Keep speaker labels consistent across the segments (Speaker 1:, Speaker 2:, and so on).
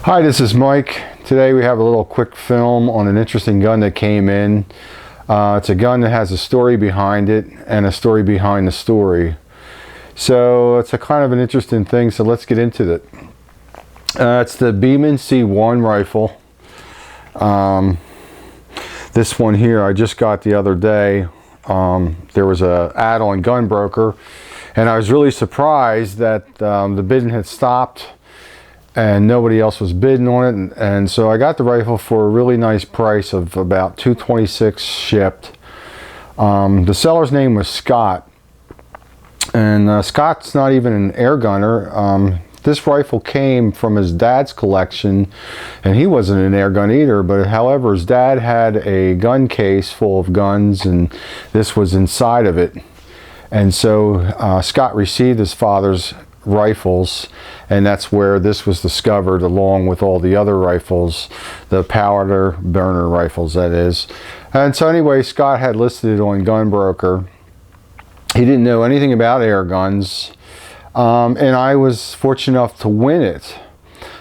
Speaker 1: Hi, this is Mike. Today we have a little quick film on an interesting gun that came in. It's a gun that has a story behind it and a story behind the story. So it's a kind of an interesting thing, so let's get into it. It's the Beeman C1 Rifle. This one here I just got the other day. There was an ad on Gunbroker, and I was really surprised that the bidding had stopped and nobody else was bidding on it, and so I got the rifle for a really nice price of about $226 shipped. The seller's name was Scott, and Scott's not even an air gunner. This rifle came from his dad's collection, and he wasn't an air gun either, but however his dad had a gun case full of guns and this was inside of it. And so Scott received his father's rifles, and that's where this was discovered, along with all the other rifles, the powder burner rifles, that is. And so anyway, Scott had listed it on Gunbroker. He didn't know anything about air guns, and I was fortunate enough to win it.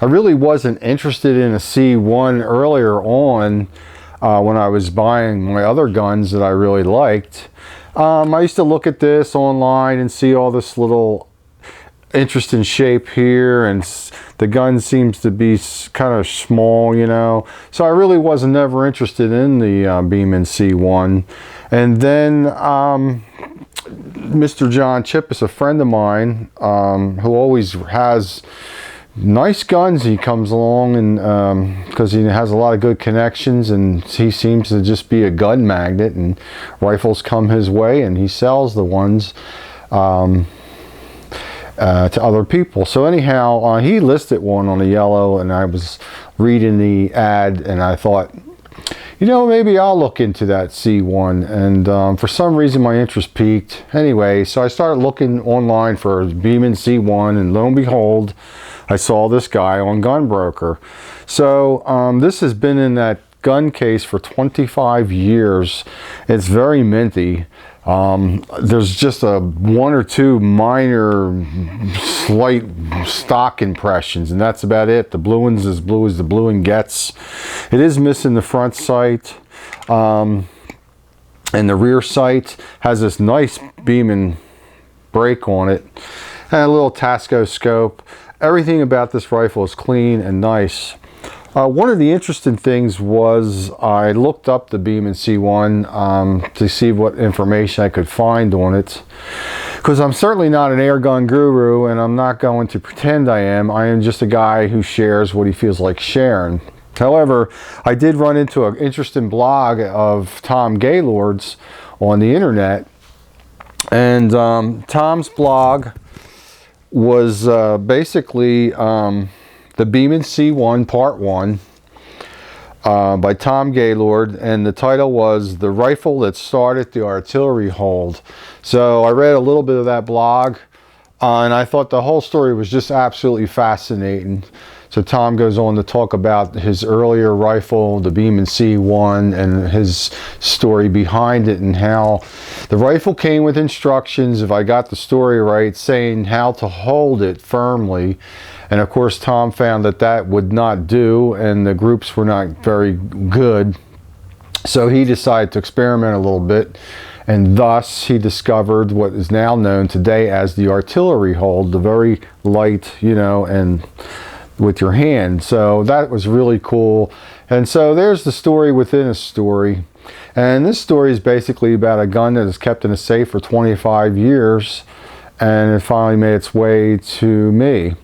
Speaker 1: I really wasn't interested in a C1 earlier on when I was buying my other guns that I really liked. I used to look at this online and see all this little interesting shape here, and the gun seems to be kind of small, you know, so I really wasn't never interested in the Beeman C1. And then Mr. John Chippis, a friend of mine, who always has nice guns, he comes along, and because he has a lot of good connections, and he seems to just be a gun magnet, and rifles come his way and he sells the ones to other people. So anyhow, he listed one on the yellow, and I was reading the ad and I thought, you know, maybe I'll look into that C1, and for some reason my interest peaked. Anyway, so I started looking online for Beeman C1, and lo and behold, I saw this guy on Gunbroker. So this has been in that gun case for 25 years. It's very minty. There's just one or two minor slight stock impressions, and that's about it. The blue one's as blue as the blue one gets. It is missing the front sight, and the rear sight has this nice Beeman brake on it, and a little Tasco scope. Everything about this rifle is clean and nice. One of the interesting things was I looked up the Beeman C1 to see what information I could find on it, because I'm certainly not an air gun guru, and I'm not going to pretend I am. I am just a guy who shares what he feels like sharing. However, I did run into an interesting blog of Tom Gaylords on the internet, and Tom's blog was basically the Beeman C1 Part 1 by Tom Gaylord, and the title was The Rifle That Started the Artillery Hold. So I read a little bit of that blog, and I thought the whole story was just absolutely fascinating. So Tom goes on to talk about his earlier rifle, the Beeman C1, and his story behind it, and how the rifle came with instructions, if I got the story right, saying how to hold it firmly. And of course, Tom found that that would not do, and the groups were not very good. So he decided to experiment a little bit, and thus he discovered what is now known today as the artillery hold, the very light, you know, and with your hand. So that was really cool. And so there's the story within a story. And this story is basically about a gun that is kept in a safe for 25 years, and it finally made its way to me.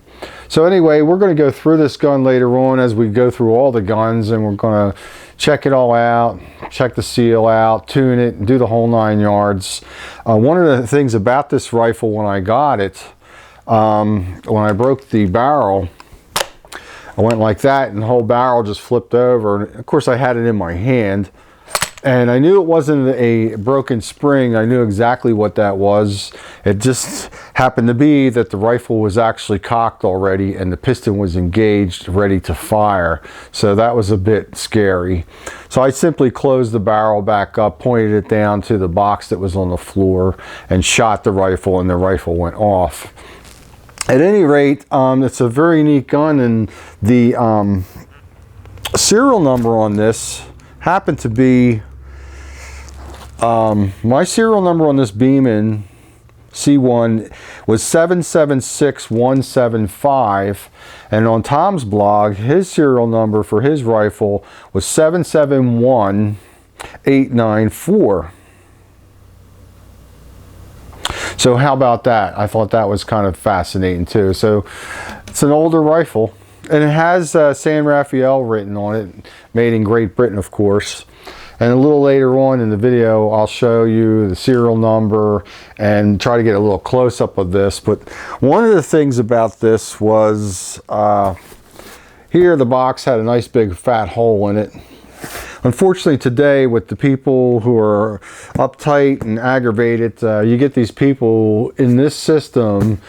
Speaker 1: So anyway, we're going to go through this gun later on as we go through all the guns, and we're going to check it all out, check the seal out, tune it, and do the whole 9 yards. One of the things about this rifle when I got it, when I broke the barrel, I went like that and the whole barrel just flipped over. And of course I had it in my hand, and I knew it wasn't a broken spring. I knew exactly what that was. It just happened to be that the rifle was actually cocked already and the piston was engaged, ready to fire. So that was a bit scary. So I simply closed the barrel back up, pointed it down to the box that was on the floor, and shot the rifle, and the rifle went off. At any rate, it's a very neat gun, and the serial number on this happened to be my serial number on this Beeman C1 was 776175, and on Tom's blog, his serial number for his rifle was 771894. So how about that? I thought that was kind of fascinating too. So it's an older rifle, and it has San Rafael written on it, made in Great Britain, of course. And a little later on in the video, I'll show you the serial number and try to get a little close-up of this. But one of the things about this was here the box had a nice big fat hole in it. Unfortunately today, with the people who are uptight and aggravated, you get these people in this system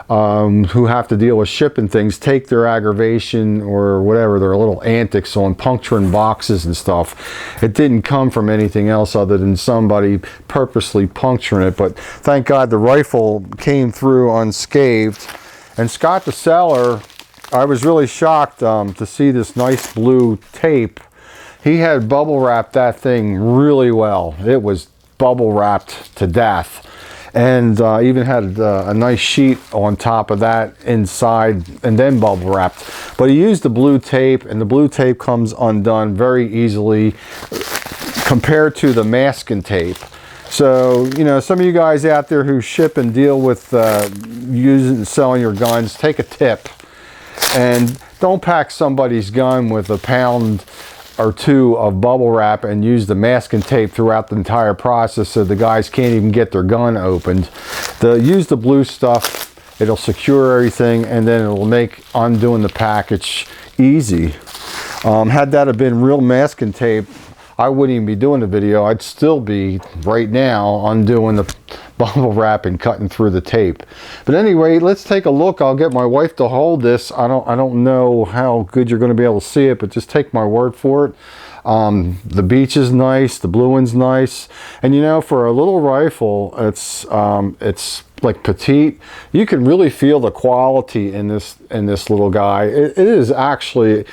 Speaker 1: who have to deal with shipping things, take their aggravation or whatever, their little antics on puncturing boxes and stuff. It didn't come from anything else other than somebody purposely puncturing it. But thank God the rifle came through unscathed. And Scott the seller, I was really shocked to see this nice blue tape. He had bubble wrapped that thing really well. It was bubble wrapped to death. And even had a nice sheet on top of that inside, and then bubble wrapped. But he used the blue tape, and the blue tape comes undone very easily compared to the masking tape. So, you know, some of you guys out there who ship and deal with using and selling your guns, take a tip. And don't pack somebody's gun with a pound or two of bubble wrap and use the masking tape throughout the entire process so the guys can't even get their gun opened. Use the blue stuff, it'll secure everything, and then it'll make undoing the package easy. Had that have been real masking tape, I wouldn't even be doing the video. I'd still be right now undoing the bubble wrap and cutting through the tape. But anyway, let's take a look. I'll get my wife to hold this. I don't know how good you're going to be able to see it, but just take my word for it. The beach is nice, the blue one's nice, and you know, for a little rifle, it's like petite. You can really feel the quality in this little guy. It is actually,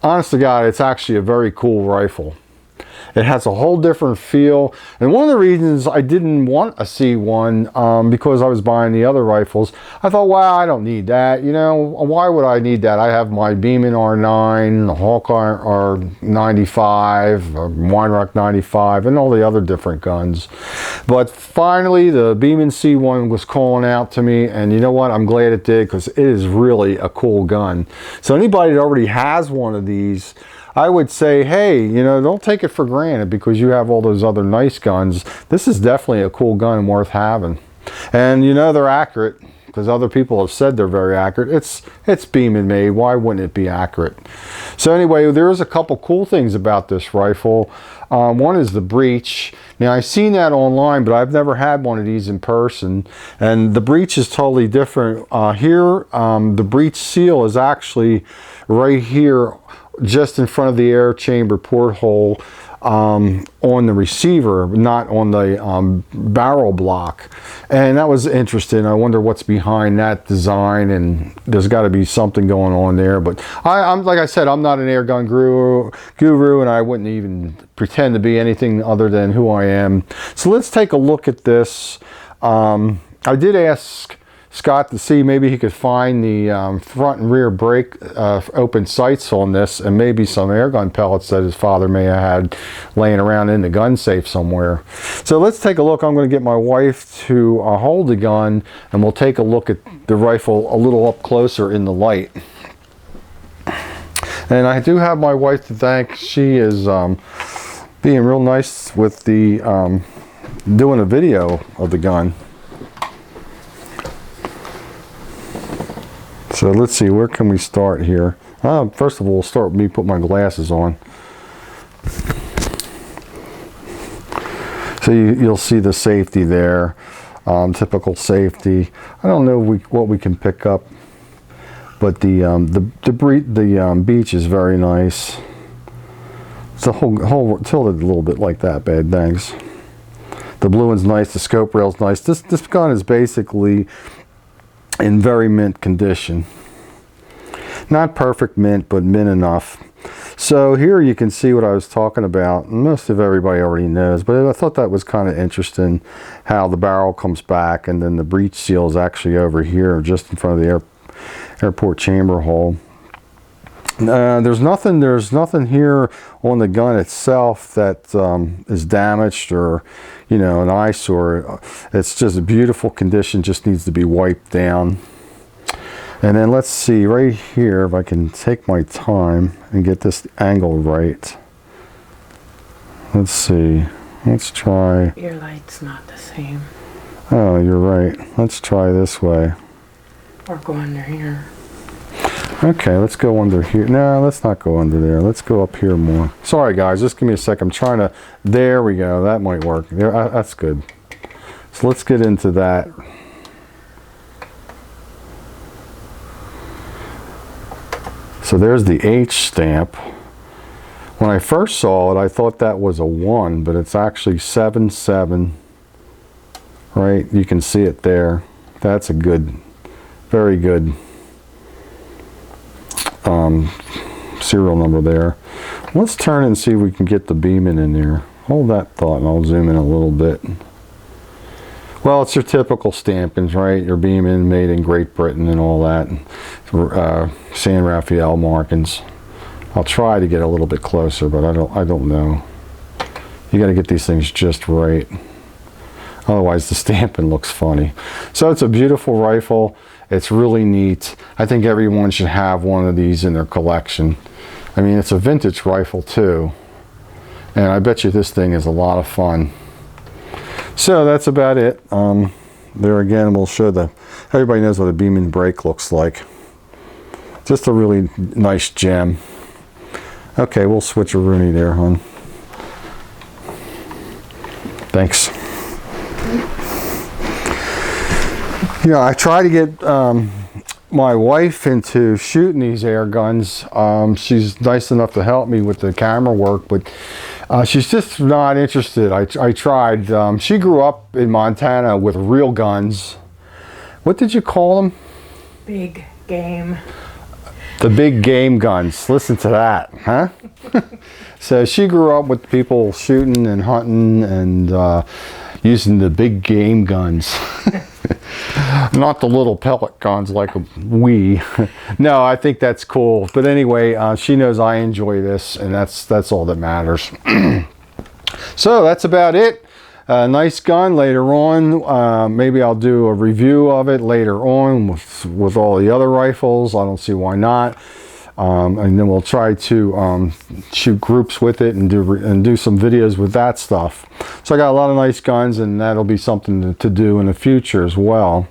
Speaker 1: honest to God, it's actually a very cool rifle. It has a whole different feel, and one of the reasons I didn't want a C1 because I was buying the other rifles, I thought, wow, I don't need that. You know, why would I need that? I have my Beeman R9, the Hawk R95, Weinrock 95, and all the other different guns. But finally, the Beeman C1 was calling out to me, and you know what? I'm glad it did, because it is really a cool gun. So anybody that already has one of these, I would say, hey, you know, don't take it for granted because you have all those other nice guns. This is definitely a cool gun and worth having. And you know, they're accurate because other people have said they're very accurate. It's Beeman made. Why wouldn't it be accurate? So anyway, there's a couple cool things about this rifle. One is the breech. Now, I've seen that online, but I've never had one of these in person. And the breech is totally different. Here, the breech seal is actually right here, just in front of the air chamber porthole on the receiver, not on the barrel block. And that was interesting. I wonder what's behind that design, and there's got to be something going on there. But I'm like I said, I'm not an air gun guru, and I wouldn't even pretend to be anything other than who I am. So let's take a look at this. I did ask Scott to see maybe he could find the front and rear brake open sights on this, and maybe some air gun pellets that his father may have had laying around in the gun safe somewhere. So let's take a look. I'm going to get my wife to hold the gun, and we'll take a look at the rifle a little up closer in the light. And I do have my wife to thank. She is being real nice with the doing a video of the gun. So let's see, where can we start here? First of all, we'll start with me put my glasses on. So you'll see the safety there, typical safety. I don't know what we can pick up, but the beach is very nice. It's a whole tilted a little bit like that, bad thanks. The blue one's nice, the scope rail's nice. This gun is basically in very mint condition. Not perfect mint, but mint enough. So here you can see what I was talking about. Most of everybody already knows, but I thought that was kind of interesting how the barrel comes back and then the breech seal is actually over here just in front of the airport chamber hole. There's nothing here on the gun itself that is damaged or, you know, an eyesore. It's just a beautiful condition, just needs to be wiped down. And then let's see right here if I can take my time and get this angle right. Let's see. Let's try.
Speaker 2: Your light's not the same.
Speaker 1: Oh, you're right. Let's try this way.
Speaker 2: Or go under here.
Speaker 1: Okay, let's go under here. No, let's not go under there. Let's go up here more. Sorry guys, just give me a sec. I'm trying to, there we go. That might work. There, that's good. So let's get into that. So there's the H stamp. When I first saw it, I thought that was a 1, but it's actually 7-7. Right? You can see it there. That's a good, very good serial number there. Let's turn it and see if we can get the Beeman in there. Hold that thought and I'll zoom in a little bit. Well, it's your typical stampings, right? Your Beeman made in Great Britain and all that. San Rafael markings. I'll try to get a little bit closer, but I don't know. You got to get these things just right. Otherwise the stamping looks funny. So it's a beautiful rifle. It's really neat. I think everyone should have one of these in their collection. I mean, it's a vintage rifle too. And I bet you this thing is a lot of fun. So that's about it. There again, we'll show everybody knows what a Beeman brake looks like. Just a really nice gem. Okay, we'll switch a Rooney there, hon. Thanks. You know, I try to get my wife into shooting these air guns. She's nice enough to help me with the camera work, but she's just not interested. I tried. She grew up in Montana with real guns. What did you call them?
Speaker 2: Big game.
Speaker 1: The big game guns. Listen to that, huh? So she grew up with people shooting and hunting and using the big game guns. Not the little pellet guns like we. No, I think that's cool. But anyway, she knows I enjoy this, and that's all that matters. So that's about it. Nice gun. Later on, maybe I'll do a review of it later on with all the other rifles. I don't see why not. And then we'll try to shoot groups with it and do some videos with that stuff. So I got a lot of nice guns, and that'll be something to do in the future as well.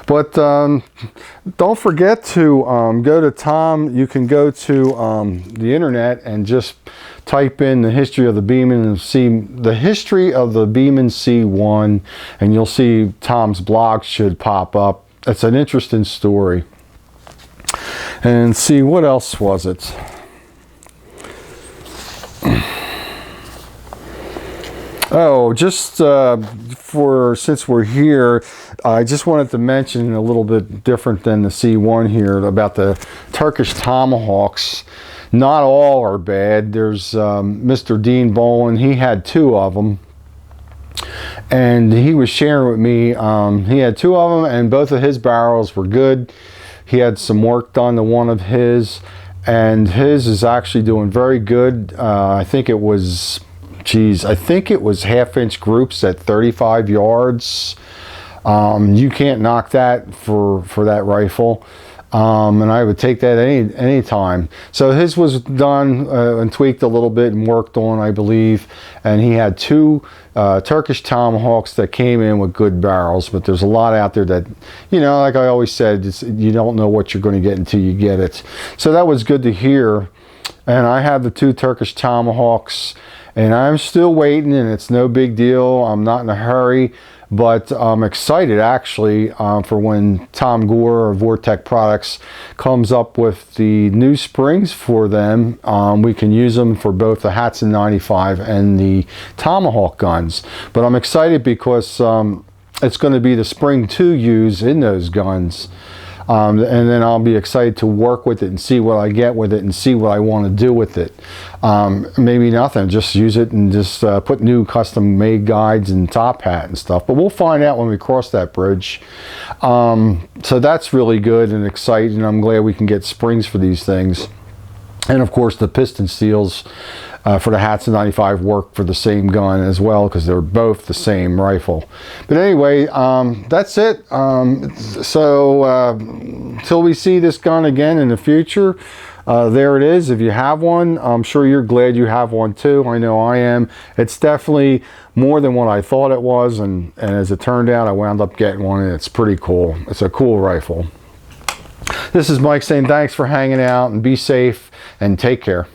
Speaker 1: But don't forget to go to Tom. You can go to the internet and just type in the history of the Beeman and see the history of the Beeman C1, and you'll see Tom's blog should pop up. It's an interesting story. And see, what else was it? Oh, just since we're here, I just wanted to mention a little bit different than the C1 here about the Turkish Tomahawks. Not all are bad. There's Mr. Dean Bowen. He had 2 of them. And he was sharing with me, he had 2 of them and both of his barrels were good. He had some work done to one of his, and his is actually doing very good. I think it was, I think it was 1/2-inch groups at 35 yards. You can't knock that for that rifle. And I would take that any time. So his was done and tweaked a little bit and worked on, I believe. And he had 2 Turkish Tomahawks that came in with good barrels. But there's a lot out there that, you know, like I always said, you don't know what you're going to get until you get it. So that was good to hear. And I have the 2 Turkish Tomahawks, and I'm still waiting, and it's no big deal. I'm not in a hurry. But I'm excited actually for when Tom Gore or Vortec Products comes up with the new springs for them. We can use them for both the Hatsan 95 and the Tomahawk guns. But I'm excited because it's going to be the spring to use in those guns. And then I'll be excited to work with it and see what I get with it and see what I want to do with it. Maybe nothing, just use it and just put new custom made guides and top hat and stuff. But we'll find out when we cross that bridge. So that's really good and exciting. I'm glad we can get springs for these things. And of course the piston seals for the hats and 95 work for the same gun as well, because they're both the same rifle. But anyway, that's it. Till we see this gun again in the future, there it is. If you have one, I'm sure you're glad you have one too. I know I am. It's definitely more than what I thought it was, and as it turned out, I wound up getting one, and it's pretty cool. It's a cool rifle. This is Mike saying thanks for hanging out, and be safe and take care.